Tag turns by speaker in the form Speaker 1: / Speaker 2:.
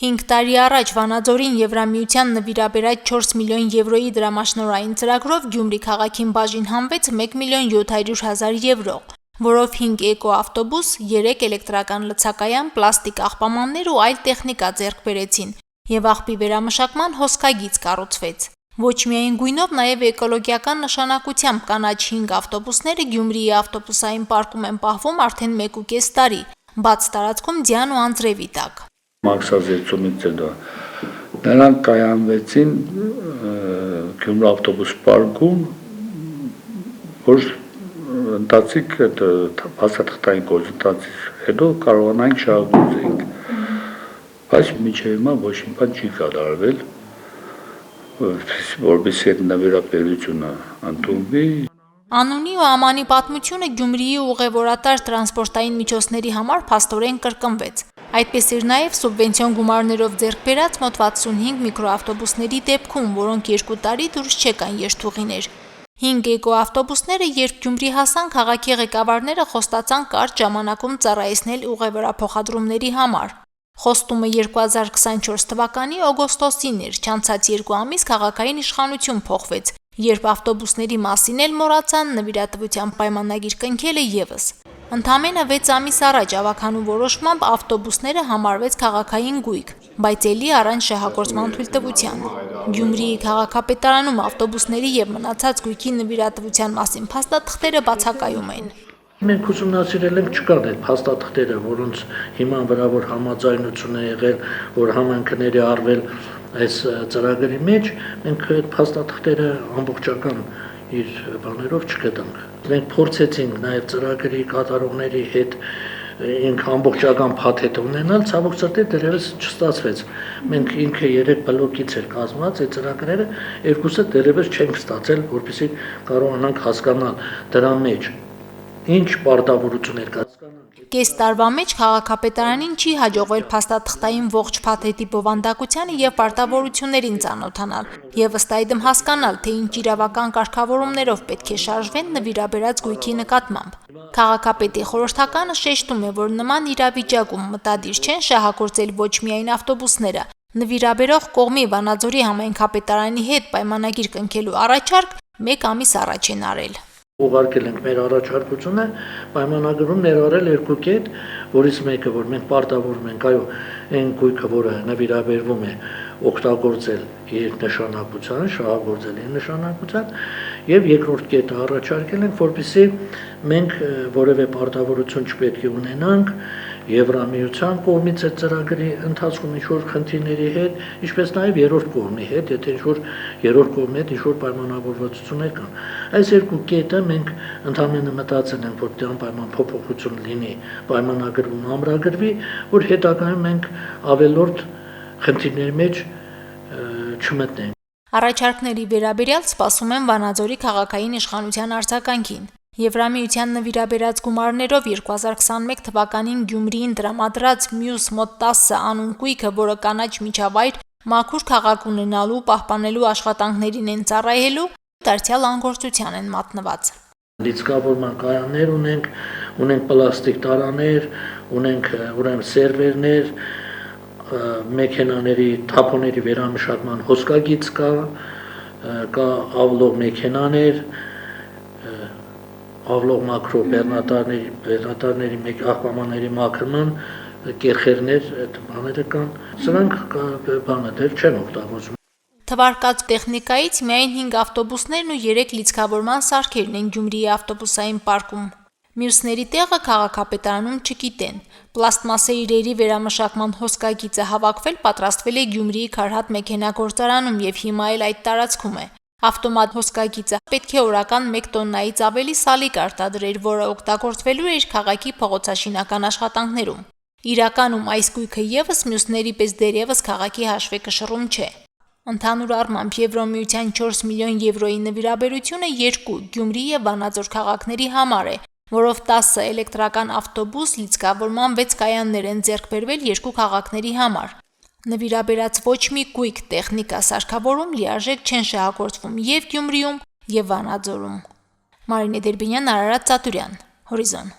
Speaker 1: 5 տարի առաջ Վանաձորին Եվրամիության նվիրաբերած 4 միլիոն եվրոյի դրամաշնորհային ծրագրով Գյումրի քաղաքին բաժին հանվեց 1 միլիոն 700 հազար եվրո, որով 5 էկոավտոբուս, 3 էլեկտրական լցակայան, պլաստիկ աղբամաններ ու այլ տեխնիկա ձեռք բերեցին եւ աղբի վերամշակման հոսքագիծ կառուցվեց։ Ոչ միայն գույնով, նաև էկոլոգիական նշանակությամբ կանաչ 5 ավտոբուսները Գյումրիի ավտոբուսային պարկում են պահվում արդեն 1.5 տարի, բաց տարածքում ձյան ու անձրևի տակ։
Speaker 2: Մաքսազերծումից հետո նրանք կայանվեցին Գյումրի ավտոբուս պարկում, որ ընթացիկ փաստաթղթային կոնսուլտացիից հետո կարողանանք շահագործենք, բայց մինչև հիմա ոչ մի բան չի կատարվել, որպեսզի այդ նվիրաբերությունը ընդունվի։
Speaker 1: Անունի ու ամանի պատմությունը Գյումրիի ուղևորատար տրանսպորտային միջոցների համար փաստորեն կրկնվեց։ Այդպես էր նաև սուբվենցիոն գումարներով ձեռք բերած մոտ 65 միկրոավտոբուսների դեպքում, որոնք 2 տարի դուրս չեկան երթուղիներ։ 5 էկոավտոբուսները, երբ Գյումրի հասան, քաղաքի ղեկավարները խոստացան կարճ ժամանակում ծառայեցնել ուղևորափոխադրումների համար։ Խոստումը 2024 թվականի օգոստոսին էր, չանցած 2 ամիս քաղաքային իշխանություն փոխվեց, երբ ավտոբուսների մասին էլ մոռացան, նվիրատվության պայմանագիր կնքելը եւս։ Ընդամենը 6 ամիս առաջ ավականու որոշմամբ ավտոբուսները համարվեց քաղաքային գույք, բայց ելի առանց շահագործման թույլտվության։ Գյումրիի քաղաքապետարանում ավտոբուսների եւ մնացած գույքի նվիրատվության մասին փաստաթղթերը բացակայում են։
Speaker 3: Մենք ուսումնասիրել ենք, չկան այդ փաստաթղթերը, որոնց հիման վրա որ համաձայնություն է եղել, որ համանքների արվել այս ծրագրի մեջ, մենք այդ փաստաթղթերը ամբողջական իր բաներով չգտանք։ Մենք փորձեցինք նաև ծրագրի կատարողների հետ ամբողջական փաթեթ ունենալ, ցավոք սրտի դեռևս չստացվեց։ Մենք ինքը 3 բլոկից էր կազմված, այդ ծրագրերը երկուսը դեռևս չենք ստացել, որպեսզի կարողանանք հասկանալ դրա մեջ ինչ պարտավորություններ կա։
Speaker 1: Կես տարվա մեջ քաղաքապետարանին չի հաջողվել փաստաթղթային ողջ փաթեթի բովանդակությանը եւ պարտավորություններին ծանոթանալ եւ ըստ այդմ հասկանալ, թե ինչ իրավական կարգավորումներով պետք է շարժվեն նվիրաբերած գույքի նկատմամբ։ Քաղաքապետի խորհրդականը շեշտում է, որ նման իրավիճակում մտադիր չեն շահագործել ոչ միայն ավտոբուսները, նվիրաբերող կողմի Վանաձորի համայնքապետարանի հետ պայմանագիր կնքելու առաջարկ 1 ամիս առաջ են արել։
Speaker 3: Ուղարկել ենք մեր առաջարկությունը, պայմանագրում ներառել 2 կետ, որից մեկը, որ մենք պարտավորում ենք, այո, այն գույքը, որը նվիրաբերվում է, օգտագործել իր նշանակության, շահագործել իր նշանակության, եւ երկրորդ կետը առաջարկել ենք, որպեսզի մենք որևէ պարտավորություն չպետք է ունենանք Եվրամիության կողմից այդ ծրագրի ընթացքում ինչ-որ խնդիրների հետ, ինչպես նաև երրորդ կողմի հետ, եթե ինչ-որ երրորդ կողմի հետ ինչ-որ պայմանավորվածություններ կան։ Այս 2 կետը մենք ընդհանրապես մտածել ենք, որ դե անպայման փոփոխություն լինի պայմանագրում ամրագրվի, որ հետագայում մենք ավելորդ խնդիրների մեջ չմտնենք։
Speaker 1: Առաջարկների վերաբերյալ սպասում են Վանաձորի քաղաքային իշխանության արձագանքին։ Եվրամիության նվիրաբերած գումարներով 2021 թվականին Գյումրիին տրամադրած մյուս մոտ 10 անուն գույքը, որը կանաչ միջավայր, մաքուր քաղաք ունենալու, պահպանելու աշխատանքներին են ծառայելու, դարձյալ անգործության են մատնված։
Speaker 3: Լիցքավորման կայաններ ունենք պլաստիկ տարաներ, ունենք ուրեմն սերվերներ, մեքենաների թափոնների վերամշակման հոսքագիծ կա ավլող մեքենաներ, ավլող մակրո բեռնատարների մեկ աղբամանների մաքրման կերխերներ, այդ բաները կան, սրանք դեռ չեն օգտագործվում։
Speaker 1: Թվարկած տեխնիկայից միայն 5 ավտոբուսներն ու 3 լիցքավորման սարքերն են Գյումրիի ավտոբուսային պարկում։ Մյուսների տեղը քաղաքապետարանում չգիտեն։ Պլաստմասե իրերի վերամշակման հոսքագիծը հավաքվել պատրաստվել է Գյումրիի Քարհատ մեքենագործարանում եւ հիմա էլ այդ տարածքում է։ Ավտոմատ հոսքագիծը պետք է օրական 1 տոննայից ավելի սալիկ արտադրեր, որը օգտագործվելու է քաղաքի փողոցաշինական աշխատանքներում։ Իրականում այս գույքը եւս մյուսների պես դեռևս քաղաքի հաշվեկշռում չէ։ Ընդհանուր առմամբ Եվրոմիության 4 միլիոն եվրոյի նվիրաբերությունը 2 Գյումրի եւ Վանաձոր քաղաքների համար է, որով 10 էլեկտրական ավտոբուս, լիցքավորման 6 կայաններ են ձեռք բերվել 2 քաղաքների համար։ Նվիրաբերած ոչ մի գույք, տեխնիկա, սարքավորում լիարժեք չեն շահագործվում եւ Գյումրիում եւ Վանաձորում։ Մարինե Դերբինյան, Արարատ Ծատուրյան, Հորիզոն։